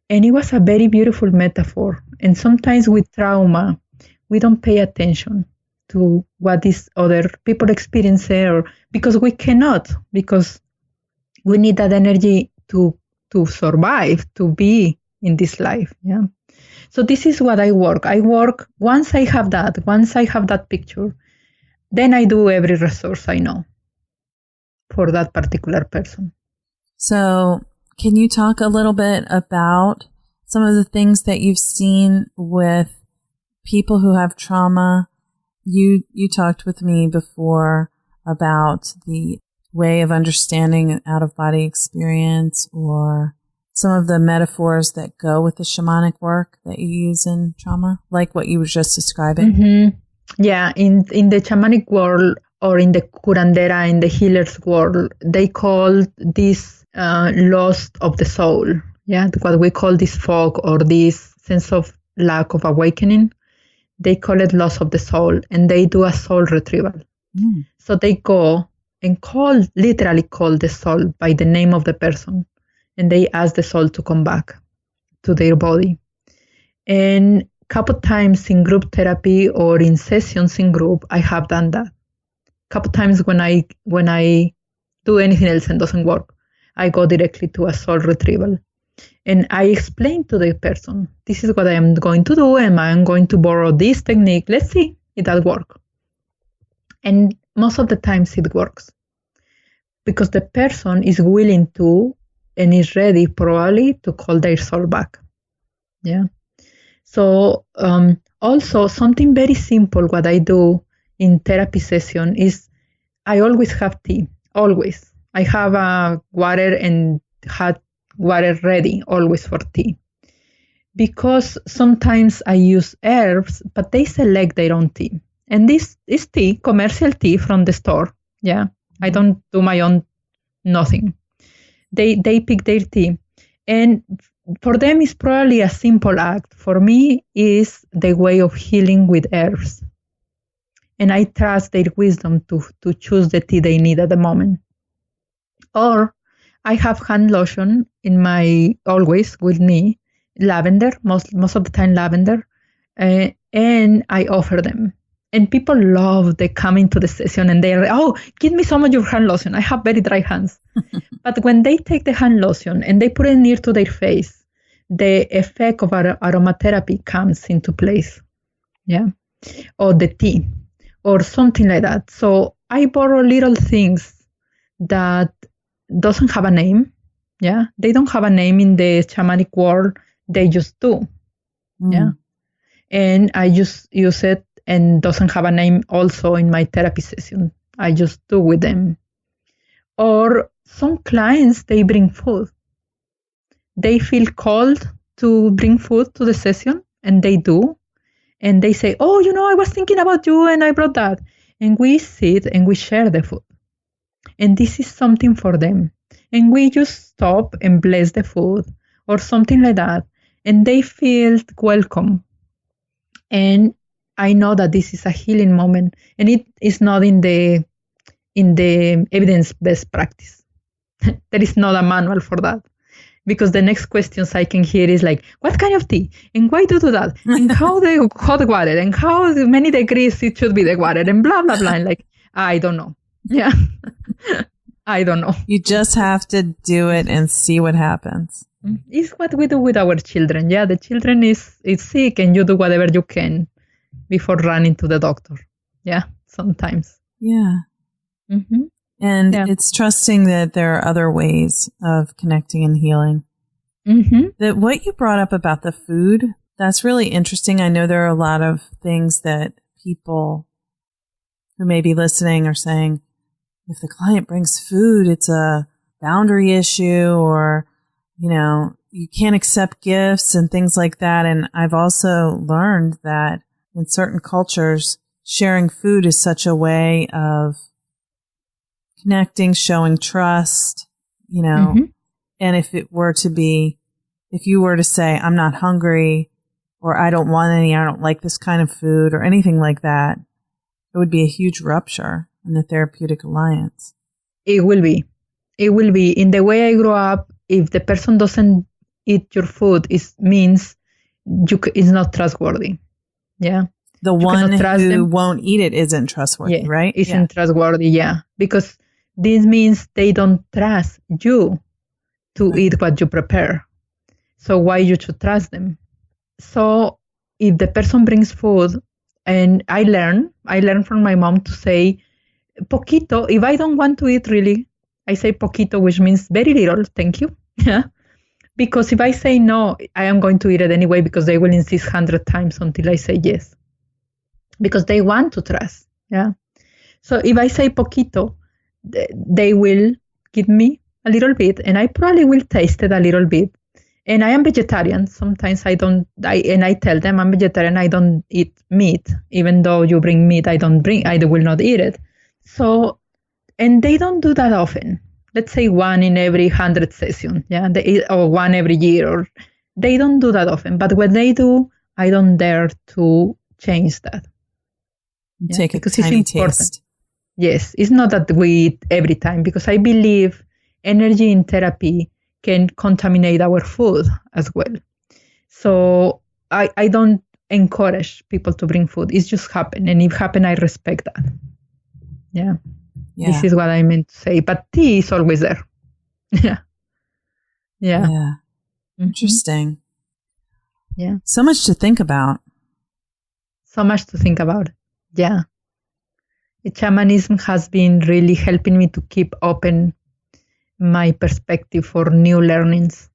[SPEAKER 3] And it was a very beautiful metaphor. And sometimes with trauma, we don't pay attention to what these other people experience there, because we cannot, because we need that energy to survive, to be in this life. Yeah. So this is what I work. Once I have that picture, then I do every resource I know for that particular person.
[SPEAKER 1] So can you talk a little bit about some of the things that you've seen with people who have trauma? You talked with me before about the way of understanding an out-of-body experience, or some of the metaphors that go with the shamanic work that you use in trauma, like what you were just describing.
[SPEAKER 3] Yeah, in the shamanic world, or in the curandera, in the healer's world, they call this loss of the soul. Yeah, what we call this fog, or this sense of lack of awakening. They call it loss of the soul, and they do a soul retrieval. So they go and literally call the soul by the name of the person, and they ask the soul to come back to their body. And a couple times in group therapy or in sessions in group, I have done that. A couple times when I do anything else and doesn't work, I go directly to a soul retrieval. And I explain to the person, this is what I am going to do, and I am going to borrow this technique. Let's see if that works. And most of the times it works, because the person is willing to and is ready probably to call their soul back. Yeah. So also something very simple what I do in therapy session is I always have tea. Always. I have water and hot water ready always for tea. Because sometimes I use herbs, but they select their own tea. And this is tea, commercial tea from the store. Yeah. I don't do my own nothing. They pick their tea. And for them, it's probably a simple act. For me, is the way of healing with herbs. And I trust their wisdom to choose the tea they need at the moment. Or I have hand lotion always with me, lavender, most of the time lavender, and I offer them. And people love they come into the session and they're like, oh, give me some of your hand lotion. I have very dry hands. But when they take the hand lotion and they put it near to their face, the effect of aromatherapy comes into place. Yeah. Or the tea or something like that. So I borrow little things that doesn't have a name. Yeah. They don't have a name in the shamanic world. They just do. Yeah. And I just use it and doesn't have a name also in my therapy session. I just do with them. Or some clients, they bring food. They feel called to bring food to the session, and they do. And they say, oh, I was thinking about you and I brought that. And we sit and we share the food. And this is something for them. And we just stop and bless the food or something like that. And they feel welcome. And I know that this is a healing moment, and it is not in the evidence-based practice. There is not a manual for that, because the next questions I can hear is like, what kind of tea, and why do you do that, and how the hot water, and how many degrees it should be the water, and blah blah blah. And like, I don't know. Yeah, I don't know.
[SPEAKER 1] You just have to do it and see what happens.
[SPEAKER 3] It's what we do with our children. Yeah, the children is sick, and you do whatever you can before running to the doctor. Yeah, sometimes.
[SPEAKER 1] Yeah. Mm-hmm. And it's trusting that there are other ways of connecting and healing. Mm-hmm. That what you brought up about the food, that's really interesting. I know there are a lot of things that people who may be listening are saying, if the client brings food, it's a boundary issue, or, you can't accept gifts and things like that. And I've also learned that in certain cultures, sharing food is such a way of connecting, showing trust, mm-hmm. And if you were to say, I'm not hungry, or I don't want any, I don't like this kind of food, or anything like that, it would be a huge rupture in the therapeutic alliance.
[SPEAKER 3] It will be. In the way I grew up, if the person doesn't eat your food, it means it's not trustworthy. Yeah.
[SPEAKER 1] The one who won't eat it isn't trustworthy, right?
[SPEAKER 3] Isn't trustworthy, yeah. Because this means they don't trust you to eat what you prepare. So why you should trust them? So if the person brings food, and I learn from my mom to say, poquito, if I don't want to eat really, I say poquito, which means very little, thank you. Yeah. Because if I say no, I am going to eat it anyway, because they will insist 100 times until I say yes. Because they want to trust. Yeah. So if I say poquito, they will give me a little bit, and I probably will taste it a little bit. And I am vegetarian. Sometimes I tell them I'm vegetarian. I don't eat meat, even though you bring meat. I will not eat it. So, and they don't do that often. Let's say one in every 100 sessions, yeah, or one every year, or they don't do that often. But when they do, I don't dare to change that.
[SPEAKER 1] Take a tiny taste.
[SPEAKER 3] Yes, it's not that we eat every time, because I believe energy in therapy can contaminate our food as well. So I don't encourage people to bring food. It's just happen, and if happen, I respect that. Yeah. This is what I meant to say. But tea is always there. Yeah.
[SPEAKER 1] Mm-hmm. Interesting.
[SPEAKER 3] Yeah.
[SPEAKER 1] So much to think about.
[SPEAKER 3] Yeah. Shamanism has been really helping me to keep open my perspective for new learnings.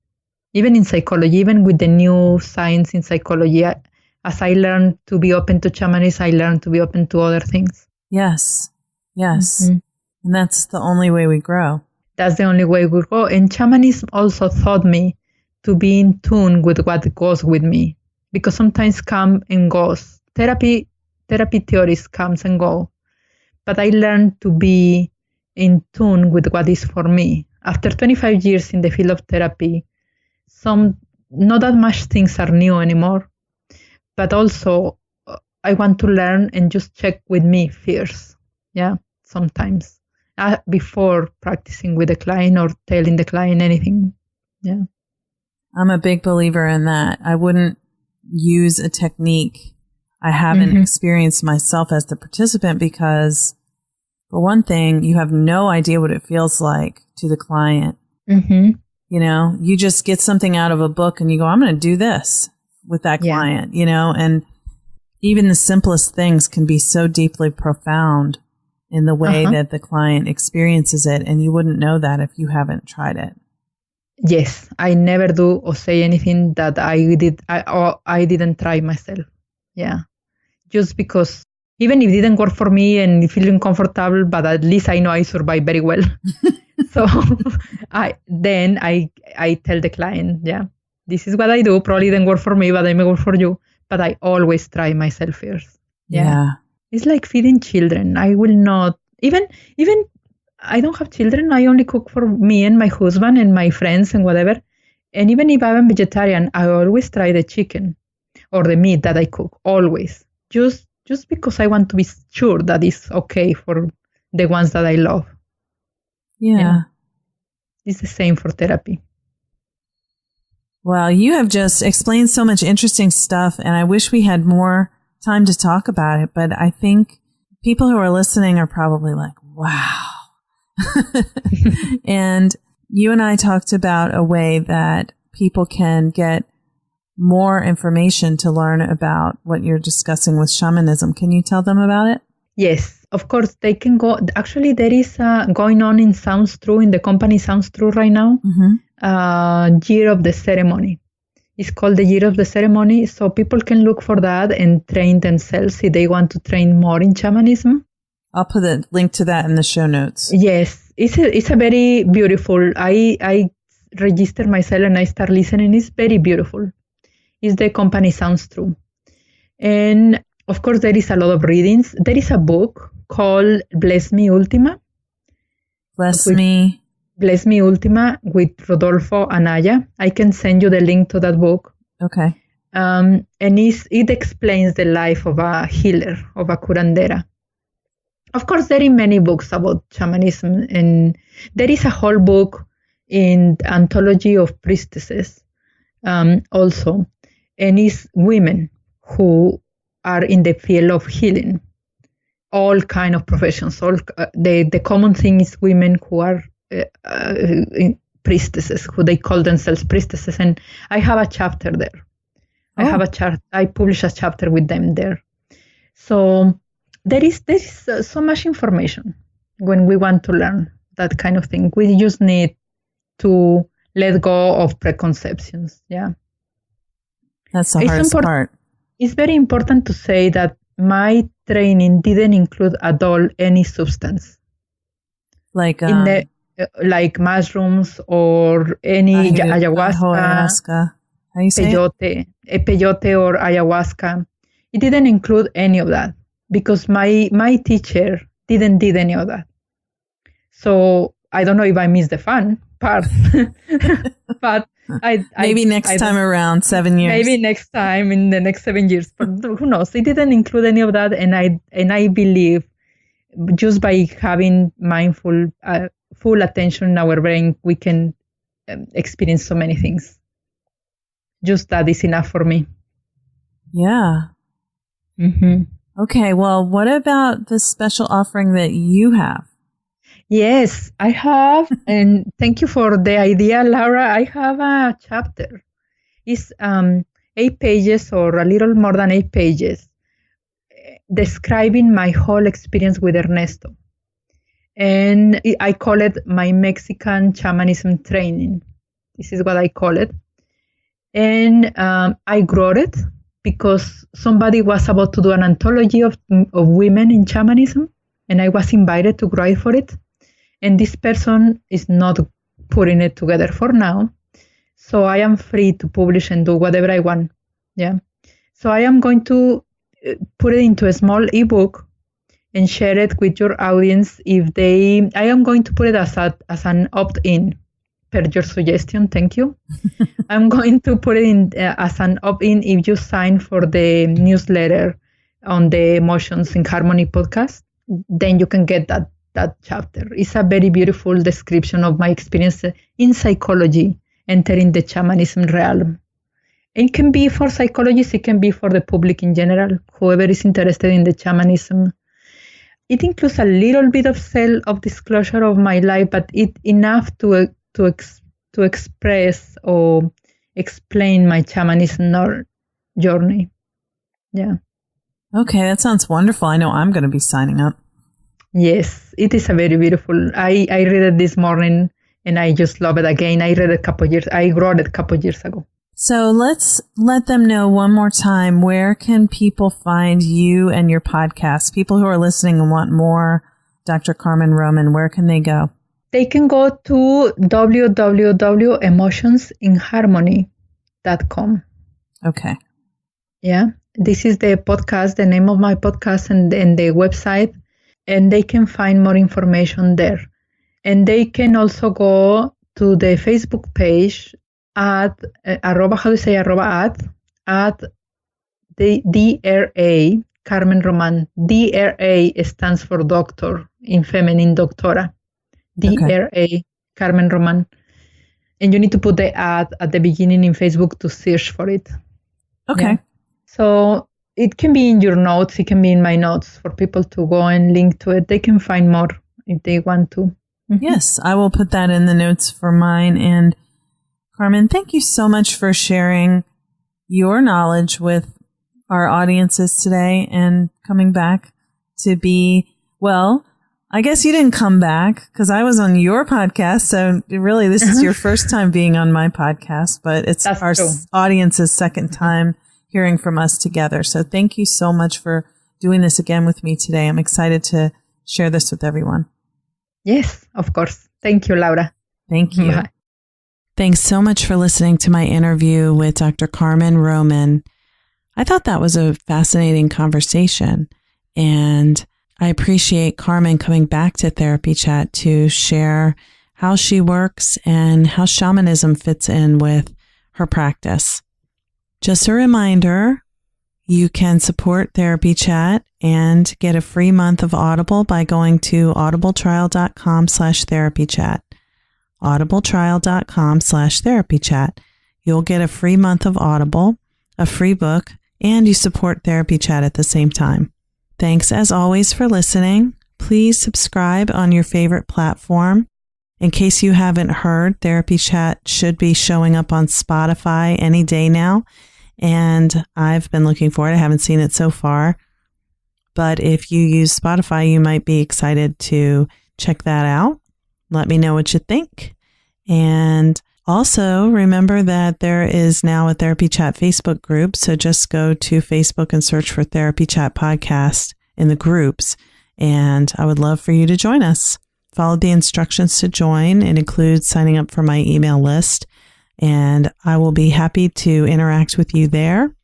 [SPEAKER 3] Even in psychology, even with the new science in psychology, as I learned to be open to shamanism, I learned to be open to other things.
[SPEAKER 1] Yes. Mm-hmm. And that's the only way we grow.
[SPEAKER 3] That's the only way we go. And shamanism also taught me to be in tune with what goes with me, because sometimes come and goes. Therapy theories comes and go, but I learned to be in tune with what is for me. After 25 years in the field of therapy, not that much things are new anymore, but also I want to learn and just check with me first. Yeah, sometimes before practicing with the client or telling the client anything. Yeah.
[SPEAKER 1] I'm a big believer in that. I wouldn't use a technique I haven't experienced myself as the participant, because for one thing, you have no idea what it feels like to the client. You know, you just get something out of a book and you go, I'm going to do this with that client, you know, and even the simplest things can be so deeply profound in the way that the client experiences it. And you wouldn't know that if you haven't tried it.
[SPEAKER 3] Yes, I never do or say anything that I didn't try myself. Yeah, just because even if it didn't work for me and feeling comfortable, but at least I know I survived very well. So I tell the client, yeah, this is what I do. Probably didn't work for me, but it may work for you. But I always try myself first. Yeah. It's like feeding children. I will not even. I don't have children. I only cook for me and my husband and my friends and whatever. And even if I'm vegetarian, I always try the chicken or the meat that I cook. Always. Just because I want to be sure that it's okay for the ones that I love. Yeah. It's the same for therapy.
[SPEAKER 1] Well, you have just explained so much interesting stuff, and I wish we had more time to talk about it. But I think people who are listening are probably like, wow. And you and I talked about a way that people can get more information to learn about what you're discussing with shamanism. Can you tell them about it?
[SPEAKER 3] Yes, of course. They can go. Actually, there is going on in Sounds True, in the company Sounds True right now, Year of the Ceremony. It's called the Year of the Ceremony. So people can look for that and train themselves if they want to train more in shamanism.
[SPEAKER 1] I'll put a link to that in the show notes.
[SPEAKER 3] Yes, it's a very beautiful. I registered myself and I start listening. It's very beautiful. It's the company Sounds True. And of course, there is a lot of readings. There is a book called Bless Me Ultima. Bless Me Ultima with Rodolfo Anaya. I can send you the link to that book.
[SPEAKER 1] Okay.
[SPEAKER 3] And it explains the life of a healer, of a curandera. Of course, there are many books about shamanism, and there is a whole book in the Anthology of Priestesses also, and it's women who are in the field of healing, all kind of professions. The common thing is women who are priestesses, who they call themselves priestesses, and I have a chapter there. I publish a chapter with them there. So there is so much information when we want to learn that kind of thing. We just need to let go of preconceptions. Yeah.
[SPEAKER 1] That's the hardest part.
[SPEAKER 3] It's very important to say that my training didn't include at all any substance.
[SPEAKER 1] Like
[SPEAKER 3] like mushrooms or any ayahuasca.
[SPEAKER 1] How you say
[SPEAKER 3] peyote or ayahuasca. It didn't include any of that, because my teacher didn't did any of that. So I don't know if I missed the fun part, but
[SPEAKER 1] maybe next time around 7 years.
[SPEAKER 3] Maybe next time in the next 7 years, but who knows? It didn't include any of that, and I believe just by having mindful, full attention in our brain, we can experience so many things. Just that is enough for me.
[SPEAKER 1] Yeah. Okay, well, what about the special offering that you have?
[SPEAKER 3] Yes, I have, and thank you for the idea, Laura. I have a chapter. It's 8 pages or a little more than 8 pages describing my whole experience with Ernesto. And I call it my Mexican shamanism training. This is what I call it. And I wrote it because somebody was about to do an anthology of women in shamanism, and I was invited to write for it. and this person is not putting it together for now. So I am free to publish and do whatever I want. Yeah. So I am going to put it into a small ebook and share it with your audience. I am going to put it as an opt-in per your suggestion. Thank you. I'm going to put it in as an opt-in if you sign for the newsletter on the Emotions in Harmony podcast. Then you can get that chapter. It's a very beautiful description of my experience in psychology, entering the shamanism realm. It can be for psychologists, it can be for the public in general, whoever is interested in the shamanism. It includes a little bit of self-disclosure of my life, but it enough to express or explain my shamanism journey. Yeah.
[SPEAKER 1] Okay, that sounds wonderful. I know I'm going to be signing up.
[SPEAKER 3] Yes, it is a very beautiful. I read it this morning and I just love it again. I wrote it a couple of years ago.
[SPEAKER 1] So let's let them know one more time, where can people find you and your podcast? People who are listening and want more Dr. Carmen Roman, where can they go?
[SPEAKER 3] They can go to www.emotionsinharmony.com.
[SPEAKER 1] Okay.
[SPEAKER 3] Yeah, this is the podcast, the name of my podcast and the website, and they can find more information there. And they can also go to the Facebook page at the DRA, Carmen Roman. DRA stands for doctor, in feminine doctora. DRA, okay. Carmen Roman. And you need to put the at the beginning in Facebook to search for it.
[SPEAKER 1] Okay. Yeah.
[SPEAKER 3] So it can be in your notes. It can be in my notes for people to go and link to it. They can find more if they want to. Mm-hmm.
[SPEAKER 1] Yes, I will put that in the notes for mine. And Carmen, thank you so much for sharing your knowledge with our audiences today and coming back to be, well, I guess you didn't come back because I was on your podcast. So really, this is your first time being on my podcast, but it's That's our true. Audience's second time hearing from us together. So thank you so much for doing this again with me today. I'm excited to share this with everyone.
[SPEAKER 3] Yes, of course. Thank you, Laura.
[SPEAKER 1] Thank you.
[SPEAKER 3] Bye.
[SPEAKER 1] Thanks so much for listening to my interview with Dr. Carmen Roman. I thought that was a fascinating conversation, and I appreciate Carmen coming back to Therapy Chat to share how she works and how shamanism fits in with her practice. Just a reminder, you can support Therapy Chat and get a free month of Audible by going to audibletrial.com/therapychat. audibletrial.com/therapychat. You'll get a free month of Audible, a free book, and you support Therapy Chat at the same time. Thanks as always for listening. Please subscribe on your favorite platform. In case you haven't heard, Therapy Chat should be showing up on Spotify any day now. And I've been looking for it. I haven't seen it so far. But if you use Spotify, you might be excited to check that out. Let me know what you think. And also remember that there is now a Therapy Chat Facebook group. So just go to Facebook and search for Therapy Chat Podcast in the groups. And I would love for you to join us. Follow the instructions to join. It includes signing up for my email list. And I will be happy to interact with you there.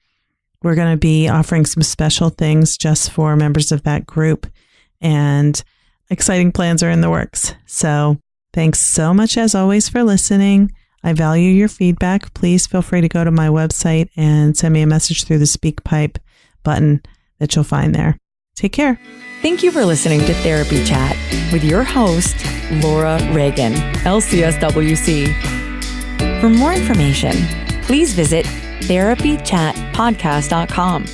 [SPEAKER 1] We're going to be offering some special things just for members of that group. And exciting plans are in the works. So thanks so much as always for listening. I value your feedback. Please feel free to go to my website and send me a message through the SpeakPipe button that you'll find there. Take care.
[SPEAKER 2] Thank you for listening to Therapy Chat with your host, Laura Reagan, LCSW-C. For more information, please visit therapychatpodcast.com.